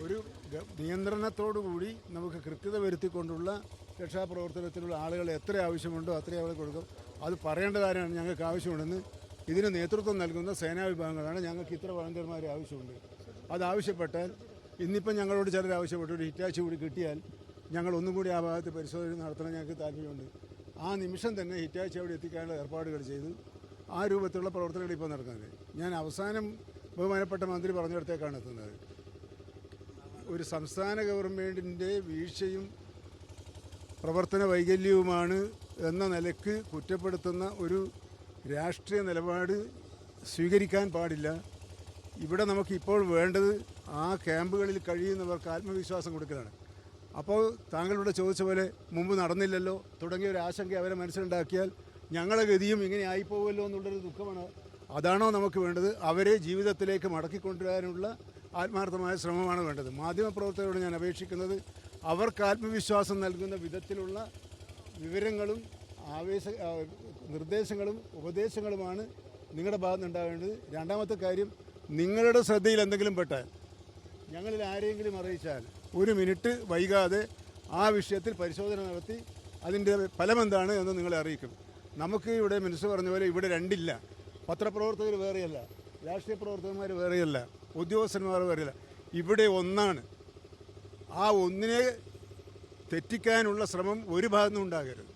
ഒരു നിയന്ത്രണത്തോടുകൂടി നമുക്ക് കൃത്യത വരുത്തിക്കൊണ്ടുള്ള രക്ഷാപ്രവർത്തനത്തിലുള്ള ആളുകൾ എത്ര ആവശ്യമുണ്ടോ അത്രയും ആളുകൾ കൊടുക്കും. അത് പറയേണ്ട കാര്യമാണ്. ഞങ്ങൾക്ക് ആവശ്യമുണ്ടെന്ന് ഇതിന് നേതൃത്വം നൽകുന്ന സേനാ വിഭാഗങ്ങളാണ്. ഞങ്ങൾക്ക് ഇത്ര വളണ്ടിയർമാരെ ആവശ്യമുണ്ട്. അതാവശ്യപ്പെട്ടാൽ ഇന്നിപ്പം ഞങ്ങളോട് ചിലർ ആവശ്യപ്പെട്ടു ഒരു ഹിറ്റാച്ചി കൂടി കിട്ടിയാൽ ഞങ്ങൾ ഒന്നും കൂടി ആ ഭാഗത്ത് പരിശോധന നടത്തണം. ഞങ്ങൾക്ക് താല്പര്യമുണ്ട്. ആ നിമിഷം തന്നെ ഹിറ്റാച്ചി അവിടെ എത്തിക്കാനുള്ള ഏർപ്പാടുകൾ ചെയ്തു. ആ രൂപത്തിലുള്ള പ്രവർത്തനങ്ങൾ ഇപ്പോൾ നടക്കുന്നത്. ഞാൻ അവസാനം ബഹുമാനപ്പെട്ട മന്ത്രി പറഞ്ഞിടത്തേക്കാണ് എത്തുന്നത്. ഒരു സംസ്ഥാന ഗവൺമെൻറ്റിൻ്റെ വീഴ്ചയും പ്രവർത്തന വൈകല്യവുമാണ് എന്ന നിലയ്ക്ക് കുറ്റപ്പെടുത്തുന്ന ഒരു രാഷ്ട്രീയ നിലപാട് സ്വീകരിക്കാൻ പാടില്ല. ഇവിടെ നമുക്കിപ്പോൾ വേണ്ടത് ആ ക്യാമ്പുകളിൽ കഴിയുന്നവർക്ക് ആത്മവിശ്വാസം കൊടുക്കലാണ്. അപ്പോൾ താങ്കളിവിടെ ചോദിച്ച പോലെ മുമ്പ് നടന്നില്ലല്ലോ തുടങ്ങിയ ഒരു ആശങ്ക അവരെ മനസ്സിലുണ്ടാക്കിയാൽ ഞങ്ങളുടെ ഗതിയും ഇങ്ങനെ ആയിപ്പോവുമല്ലോ എന്നുള്ളൊരു ദുഃഖമാണ്. അതാണോ നമുക്ക് വേണ്ടത്? അവരെ ജീവിതത്തിലേക്ക് മടക്കിക്കൊണ്ടുവരാനുള്ള ആത്മാർത്ഥമായ ശ്രമമാണ് വേണ്ടത്. മാധ്യമപ്രവർത്തകരോട് ഞാൻ അപേക്ഷിക്കുന്നത് അവർക്ക് ആത്മവിശ്വാസം നൽകുന്ന വിധത്തിലുള്ള വിവരങ്ങളും നിർദ്ദേശങ്ങളും ഉപദേശങ്ങളുമാണ് നിങ്ങളുടെ ഭാഗത്തുനിന്നുണ്ടാവേണ്ടത്. രണ്ടാമത്തെ കാര്യം, നിങ്ങളുടെ ശ്രദ്ധയിൽ എന്തെങ്കിലും പെട്ടാൽ ഞങ്ങളിൽ ആരെങ്കിലും അറിയിച്ചാൽ 1 മിനിറ്റ് വൈകാതെ ആ വിഷയത്തിൽ പരിശോധന നടത്തി അതിൻ്റെ ഫലമെന്താണ് എന്ന് നിങ്ങളെ അറിയിക്കും. നമുക്ക് ഇവിടെ മിനിസ്റ്റർ പറഞ്ഞ പോലെ ഇവിടെ രണ്ടില്ല. പത്രപ്രവർത്തകർ വേറെയല്ല, രാഷ്ട്രീയ പ്രവർത്തകന്മാർ വേറെയല്ല, ഉദ്യോഗസ്ഥന്മാർ വേറെയല്ല. ഇവിടെ ഒന്നാണ്. ആ ഒന്നിനെ തെറ്റിക്കാനുള്ള ശ്രമം ഒരു ഭാഗത്തുനിന്നും ഉണ്ടാകരുത്.